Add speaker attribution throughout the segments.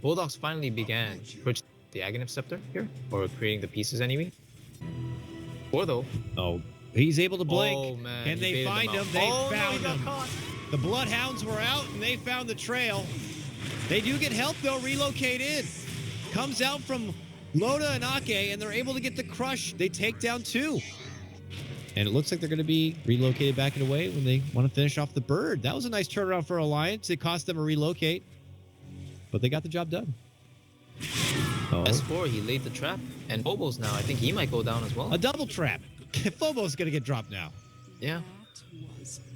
Speaker 1: Bulldogs finally began purchasing the Aghanim Scepter here, or creating the pieces anyway. Or though.
Speaker 2: Oh, he's able to blink.
Speaker 1: Oh man.
Speaker 2: Can they find him? They found
Speaker 1: no,
Speaker 2: him. The Bloodhounds were out and they found the trail. They do get help though, relocate in. Comes out from Loda and Ake, and they're able to get the crush. They take down 2. And it looks like they're going to be relocated back and away when they want to finish off the bird. That was a nice turnaround for Alliance. It cost them a relocate, but they got the job done.
Speaker 1: Oh. S4, he laid the trap. And Phobos now, I think he might go down as well.
Speaker 2: A double trap. Phobos going to get dropped now.
Speaker 1: Yeah.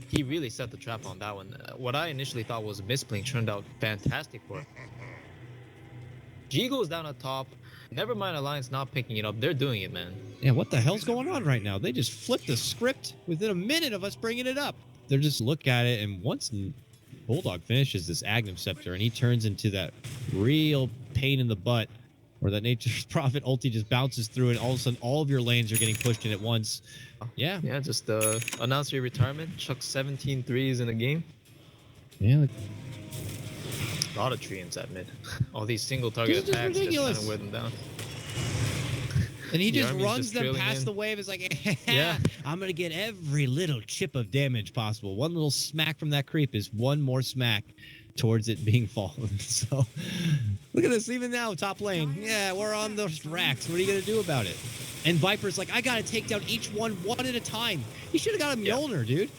Speaker 1: He really set the trap on that one. What I initially thought was a misplay turned out fantastic for him. G goes down at top. Never mind Alliance not picking it up. They're doing it, man.
Speaker 2: Yeah, what the hell's going on right now? They just flipped the script within a minute of us bringing it up. They're just look at it, and once Bulldog finishes this Aghanim Scepter and he turns into that real pain in the butt, where that Nature's Prophet ulti just bounces through and all of a sudden all of your lanes are getting pushed in at once. Yeah.
Speaker 1: Yeah, just announce your retirement. Chuck 17 threes in a game.
Speaker 2: Yeah.
Speaker 1: A lot of treants at mid. All these single target attacks just trying to wear them down.
Speaker 2: And he just runs them past the wave. It's like, yeah, I'm going to get every little chip of damage possible. One little smack from that creep is one more smack towards it being fallen. So look at this. Even now, top lane. Yeah, we're on those racks. What are you going to do about it? And Viper's like, I got to take down each one at a time. He should have got a Mjolnir, dude.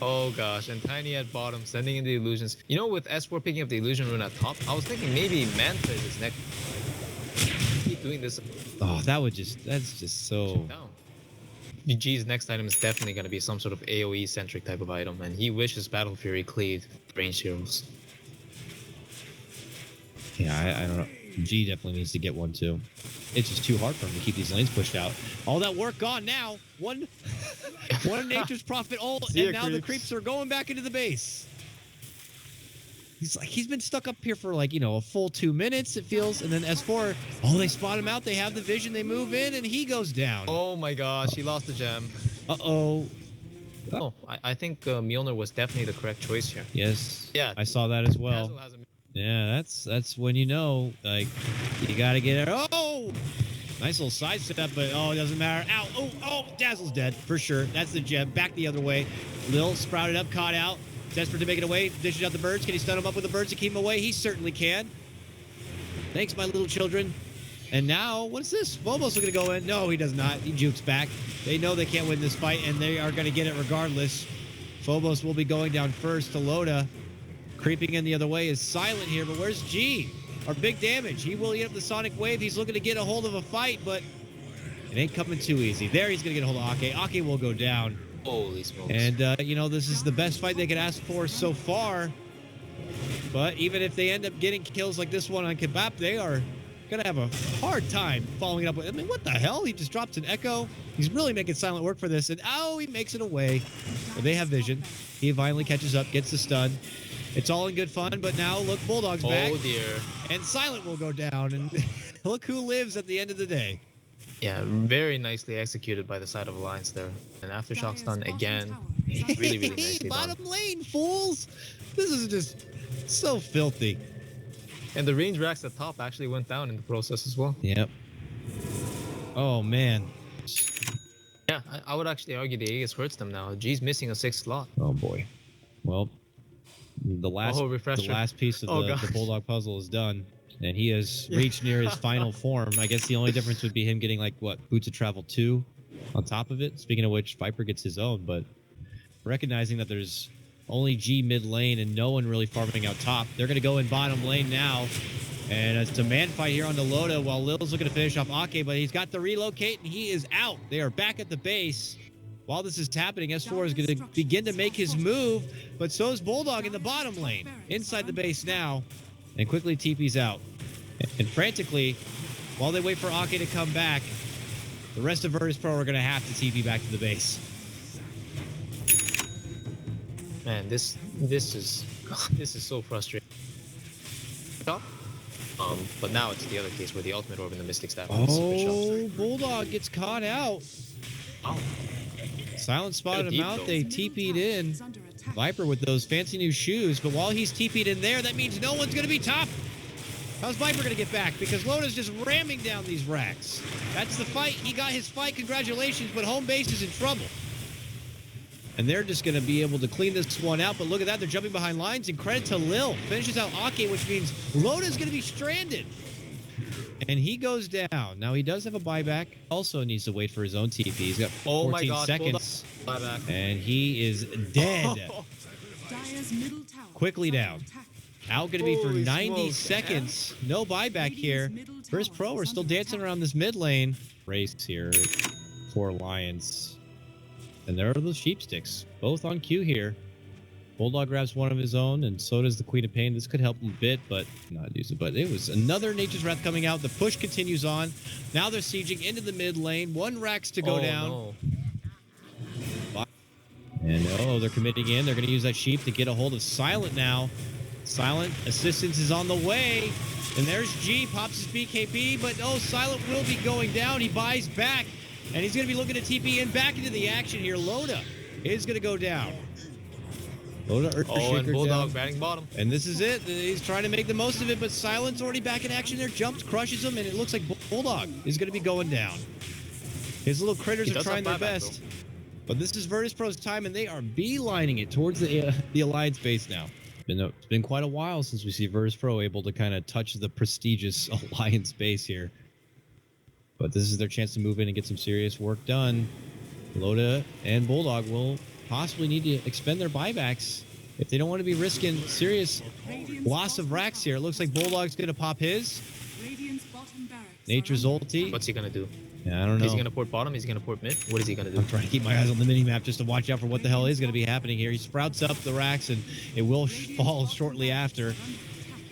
Speaker 1: Oh gosh, and Tiny at bottom, sending in the illusions. You know, with S4 picking up the illusion rune at top, I was thinking maybe Manta is next. Keep doing this.
Speaker 2: Oh, that's just so...
Speaker 1: G's next item is definitely going to be some sort of AoE-centric type of item, and he wishes Battle Fury cleaved range heroes.
Speaker 2: Yeah, I don't know. G definitely needs to get one too. It's just too hard for him to keep these lanes pushed out. All that work gone now. One Nature's Prophet ult, and now the creeps are going back into the base. He's been stuck up here for like, a full 2 minutes, it feels. And then S4, they spot him out. They have the vision. They move in, and he goes down.
Speaker 1: Oh my gosh, he lost the gem.
Speaker 2: Uh-oh.
Speaker 1: Oh, I think Mjolnir was definitely the correct choice here.
Speaker 2: Yes.
Speaker 1: Yeah.
Speaker 2: I saw that as well. Yeah, that's when you know, like, you got to get it. Oh! Nice little side step, but it doesn't matter. Ow! Oh, Dazzle's dead, for sure. That's the gem. Back the other way. Lil sprouted up, caught out. Desperate to make it away. Dishes out the birds. Can he stun him up with the birds to keep him away? He certainly can. Thanks, my little children. And now, what's this? Phobos looking to go in. No, he does not. He jukes back. They know they can't win this fight, and they are going to get it regardless. Phobos will be going down first to Loda. Creeping in the other way is Silent here, but where's G? Our big damage. He will eat up the Sonic Wave. He's looking to get a hold of a fight, but it ain't coming too easy. There, he's going to get a hold of Ake. Ake will go down.
Speaker 1: Holy smokes.
Speaker 2: And, this is the best fight they could ask for so far. But even if they end up getting kills like this one on Kebab, they are going to have a hard time following it up with... I mean, what the hell? He just drops an Echo. He's really making Silent work for this. And, he makes it away. But they have vision. He finally catches up, gets the stun. It's all in good fun, but now, look, Bulldog's back.
Speaker 1: Oh, dear.
Speaker 2: And Silent will go down. And look who lives at the end of the day.
Speaker 1: Yeah, very nicely executed by the side of Alliance there. And Aftershock stun again. Really, really nicely
Speaker 2: Bottom
Speaker 1: done.
Speaker 2: lane, fools! This is just so filthy.
Speaker 1: And the range racks at top actually went down in the process as well.
Speaker 2: Yep. Oh, man.
Speaker 1: Yeah, I would actually argue the Aegis hurts them now. G's missing a 6th slot.
Speaker 2: Oh, boy. Well, the last piece of the Bulldog puzzle is done. And he has reached near his final form. I guess the only difference would be him getting, like, Boots of Travel 2 on top of it. Speaking of which, Viper gets his own, but recognizing that there's only G mid lane and no one really farming out top, they're going to go in bottom lane now. And it's a man fight here on the Loda while Lil's looking to finish off Ake, but he's got the relocate and he is out. They are back at the base. While this is happening, S4 is going to begin to make his move, but so is Bulldog in the bottom lane. Inside the base now, and quickly TP's out. And frantically, while they wait for Ake to come back, the rest of Virtus Pro are going to have to TP back to the base.
Speaker 1: Man, this is so frustrating. But now it's the other case where the ultimate orb and the Mystic Staff.
Speaker 2: Oh, Bulldog gets caught out.
Speaker 1: Oh.
Speaker 2: Silent spotted him out. They TP'd in. Viper with those fancy new shoes, but while he's TP'd in there, that means no one's going to be top. How's Viper going to get back? Because Loda's just ramming down these racks. That's the fight. He got his fight. Congratulations, but home base is in trouble. And they're just going to be able to clean this one out. But look at that. They're jumping behind lines. And credit to Lil. Finishes out Ake, which means Loda's going to be stranded. And he goes down. Now, he does have a buyback. Also needs to wait for his own TP. He's got 14 seconds. And he is dead. Quickly down. Out going to be for 90 seconds. No buyback here. First Pro are still dancing around this mid lane. Race here for Alliance. And there are those sheep sticks. Both on cue here. Bulldog grabs one of his own, and so does the Queen of Pain. This could help him a bit, but not use it. But it was another Nature's Wrath coming out. The push continues on. Now they're sieging into the mid lane. One Rax to go down.
Speaker 1: No.
Speaker 2: And they're committing in. They're going to use that sheep to get a hold of Silent now. Silent assistance is on the way. And there's G, pops his BKB, but Silent will be going down. He buys back, and he's going to be looking to TP in back into the action here. Loda is going to go down. Loda
Speaker 1: and Bulldog batting bottom.
Speaker 2: And this is it. He's trying to make the most of it, but Silent's already back in action there. Jumps, crushes him, and it looks like Bulldog is going to be going down. His little critters are trying their best. But this is Virtus Pro's time, and they are beelining it towards the Alliance base now. It's been quite a while since we see Virtus Pro able to kind of touch the prestigious Alliance base here. But this is their chance to move in and get some serious work done. Loda and Bulldog will possibly need to expend their buybacks if they don't want to be risking serious loss of racks here. It looks like Bulldog's going to pop his. Nature's ulti.
Speaker 1: What's he going to do?
Speaker 2: Yeah, I don't know.
Speaker 1: He's going to port bottom. He's going to port mid. What is he going to do?
Speaker 2: I'm trying to keep my eyes on the mini-map just to watch out for what the hell is going to be happening here. He sprouts up the racks, and it will fall shortly after.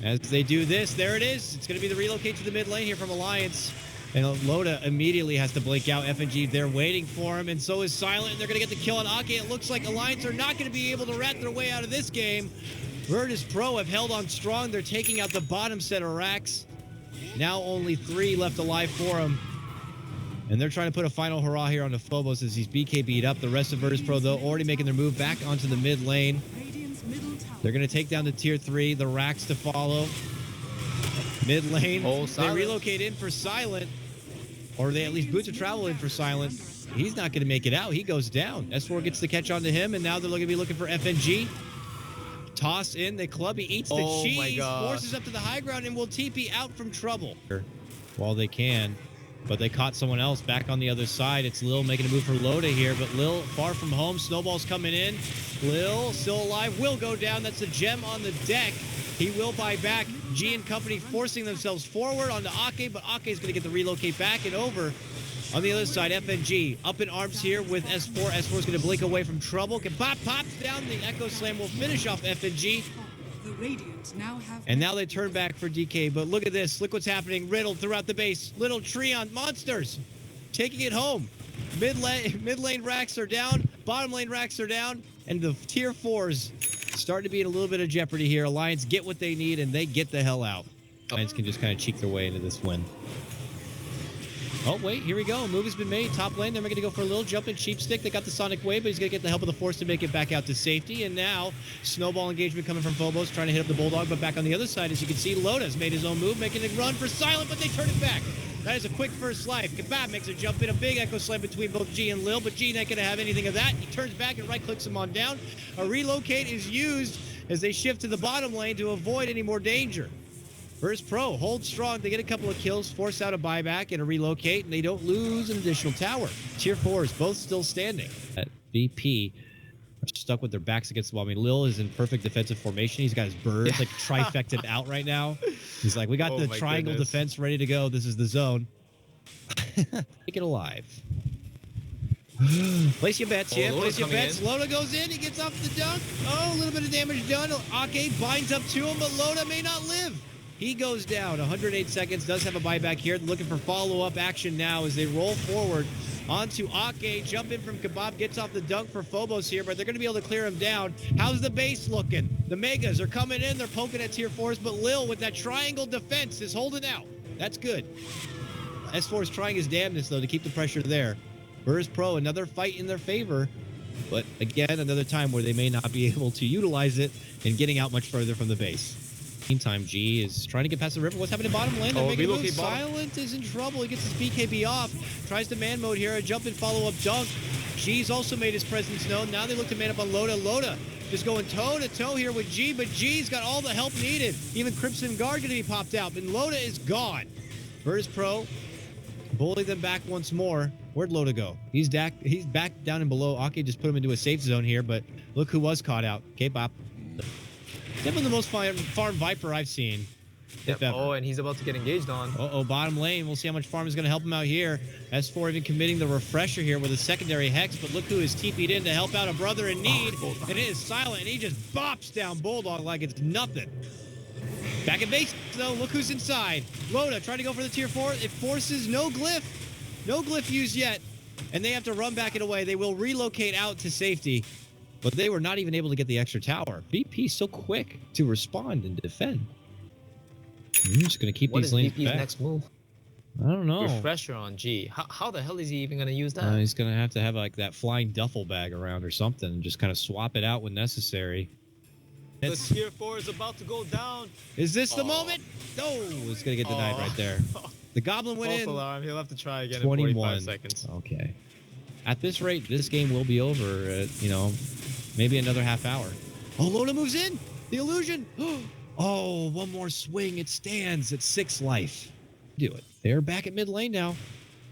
Speaker 2: As they do this, there it is. It's going to be the relocate to the mid lane here from Alliance. And Loda immediately has to blink out. FNG, they're waiting for him, and so is Silent, and they're going to get the kill on Ake. It looks like Alliance are not going to be able to rat their way out of this game. Virtus Pro have held on strong. They're taking out the bottom set of racks. Now only 3 left alive for him. And they're trying to put a final hurrah here on the Phobos as he's BKB'd up. The rest of Virtus Pro, though, already making their move back onto the mid lane. They're going to take down the tier 3, the racks to follow. Mid lane, they relocate in for Silent, or they at least boots of travel in for Silent. He's not going to make it out. He goes down. S4 gets the catch onto him, and now they're going to be looking for FNG. Toss in, the club, he eats the cheese, forces up to the high ground, and will TP out from trouble. While they can, but they caught someone else back on the other side. It's Lil making a move for Loda here, but Lil far from home. Snowball's coming in. Lil, still alive, will go down. That's a gem on the deck. He will buy back. G and company forcing themselves forward onto Ake, but Ake is going to get the relocate back and over. On the other side, FNG up in arms here with S4. S4 is going to blink away from trouble. Kabop pops down. The Echo Slam will finish off FNG. And now they turn back for DK, but look at this. Look what's happening. Riddled throughout the base. Little Treon monsters taking it home. Mid lane racks are down. Bottom lane racks are down. And the tier 4s starting to be in a little bit of jeopardy here. Alliance get what they need, and they get the hell out. Alliance can just kind of cheek their way into this win. Oh, wait, here we go. A move has been made. Top lane, they're going to go for a little jump in Cheap Stick. They got the Sonic Wave, but he's going to get the help of the Force to make it back out to safety. And now, Snowball engagement coming from Phobos, trying to hit up the Bulldog, but back on the other side, as you can see, Loda's made his own move, making a run for Silent, but they turn it back. That is a quick first life. Kebab makes a jump in, a big Echo Slam between both G and Lil, but G not going to have anything of that. He turns back and right-clicks him on down. A relocate is used as they shift to the bottom lane to avoid any more danger. Virtus Pro holds strong. They get a couple of kills, force out a buyback and a relocate, and they don't lose an additional tower. Tier 4s both still standing. At VP are stuck with their backs against the wall. I mean, Lil is in perfect defensive formation. He's got his birds like trifected out right now. He's like, we got the triangle defense ready to go. This is the zone. Take it alive. Place your bets, yeah. Place your bets. Loda goes in. He gets off the dunk. Oh, a little bit of damage done. Ake binds up to him, but Loda may not live. He goes down. 108 seconds. Does have a buyback here. Looking for follow-up action now as they roll forward onto Ake. Jump in from Kebab. Gets off the dunk for Phobos here, but they're going to be able to clear him down. How's the base looking? The Megas are coming in. They're poking at tier 4s, but Lil with that triangle defense is holding out. That's good. S4 is trying his damnedest, though, to keep the pressure there. Virtus Pro, another fight in their favor, but again, another time where they may not be able to utilize it and getting out much further from the base. Meantime, G is trying to get past the river. What's happening bottom lane? They're making a move. Silent is in trouble. He gets his BKB off. Tries to man mode here. A jump and follow-up dunk. G's also made his presence known. Now they look to man up on Loda. Loda just going toe-to-toe here with G, but G's got all the help needed. Even Crimson Guard going to be popped out, and Loda is gone. Virtus Pro bully them back once more. Where'd Loda go? He's back down and below. Ake just put him into a safe zone here, but look who was caught out. K-Pop. Definitely the most farm Viper I've seen.
Speaker 1: Yep. Oh, and he's about to get engaged on.
Speaker 2: Uh-oh, bottom lane. We'll see how much farm is going to help him out here. S4 even committing the refresher here with a secondary Hex, but look who is TP'd in to help out a brother in need. And it is Silent, and he just bops down Bulldog like it's nothing. Back at base, though, look who's inside. Loda trying to go for the tier 4. It forces no glyph. No glyph used yet, and they have to run back it away. They will relocate out to safety, but they were not even able to get the extra tower. BP so quick to respond and defend. I'm just going to keep these lanes back. What is BP's
Speaker 1: next move?
Speaker 2: I don't know.
Speaker 1: Refresher on G. How the hell is he even going to use that?
Speaker 2: He's going to have like that flying duffel bag around or something and just kind of swap it out when necessary.
Speaker 1: The tier 4 is about to go down.
Speaker 2: Is this the moment? No, it's going to get denied right there. The Goblin went in.
Speaker 1: Alarm. He'll have to try again
Speaker 2: 21
Speaker 1: in 45 seconds.
Speaker 2: Okay. At this rate, this game will be over at, maybe another half hour. Oh, Loda moves in. The illusion. Oh, one more swing. It stands at 6 life. Do it. They're back at mid lane now.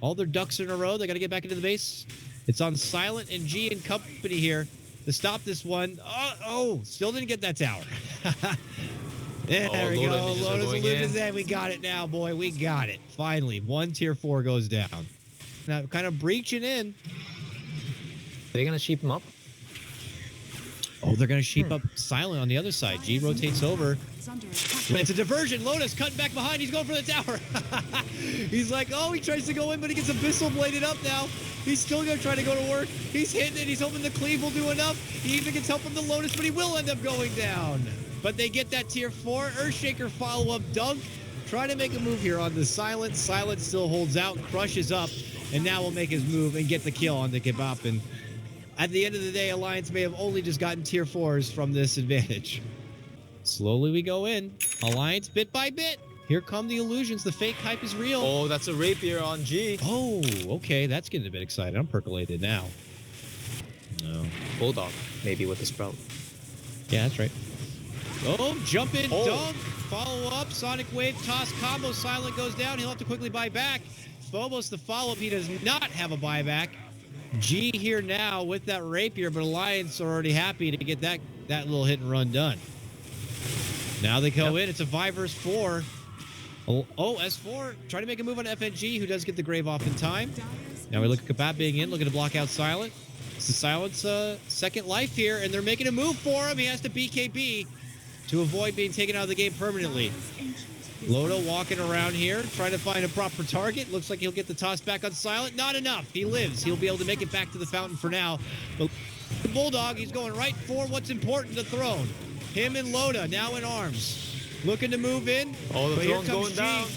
Speaker 2: All their ducks in a row. They got to get back into the base. It's on Silent and G and company here to stop this one. Oh, still didn't get that tower. There we go. Loda's illusion's in. We got it now, boy. We got it. Finally, one tier 4 goes down. Now, kind of breaching in.
Speaker 1: They're going to sheep him up?
Speaker 2: Oh, they're going to sheep up Silent on the other side. G rotates over. It's a diversion. Loda's cutting back behind. He's going for the tower. He's like, oh, he tries to go in, but he gets Abyssal bladed up now. He's still going to try to go to work. He's hitting it. He's hoping the cleave will do enough. He even gets help from the Lotus, but he will end up going down. But they get that tier 4. Earthshaker follow-up dunk. Try to make a move here on the Silent. Silent still holds out, crushes up, and now will make his move and get the kill on the Kebab. And at the end of the day, Alliance may have only just gotten tier 4s from this advantage. Slowly we go in. Alliance bit by bit. Here come the illusions. The fake hype is real.
Speaker 1: Oh, that's a rapier on G.
Speaker 2: Oh, okay. That's getting a bit excited. I'm percolated now. No.
Speaker 1: Bulldog, maybe with the sprout.
Speaker 2: Yeah, that's right. Oh, jump in, dunk, follow up, Sonic Wave, toss, combo, Silent goes down. He'll have to quickly buy back. Phobos, the follow-up, he does not have a buyback. G here now with that rapier, but Alliance are already happy to get that little hit and run done. Now they go in. It's a 5 versus 4. Oh, S4 trying to make a move on FNG, who does get the grave off in time. Now we look at Kebab being in, looking to block out Silent. It's the Silent's second life here, and they're making a move for him. He has to BKB to avoid being taken out of the game permanently. Loda walking around here, trying to find a proper target. Looks like he'll get the toss back on Silent. Not enough. He lives. He'll be able to make it back to the fountain for now. But the Bulldog, he's going right for what's important, the throne. Him and Loda now in arms. Looking to move in.
Speaker 1: Oh, the throne's going down.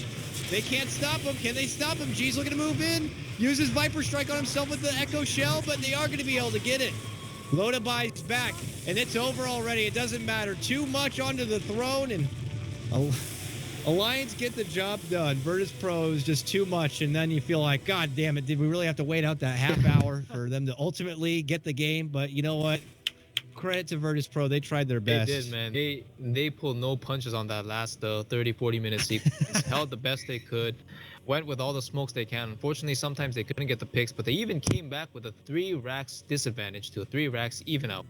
Speaker 2: They can't stop him. Can they stop him? G's looking to move in. Uses Viper Strike on himself with the Echo Shell, but they are going to be able to get it. Loda buys back, and it's over already. It doesn't matter. Too much onto the throne, and Alliance get the job done. Virtus Pro is just too much, and then you feel like, God damn it, did we really have to wait out that half hour for them to ultimately get the game? But you know what? Credit to Virtus Pro. They tried their best.
Speaker 1: They did, man. They pulled no punches on that last 30-40 minute sequence. Held the best they could. Went with all the smokes they can. Unfortunately, sometimes they couldn't get the picks, but they even came back with a 3 racks disadvantage to a 3 racks even out.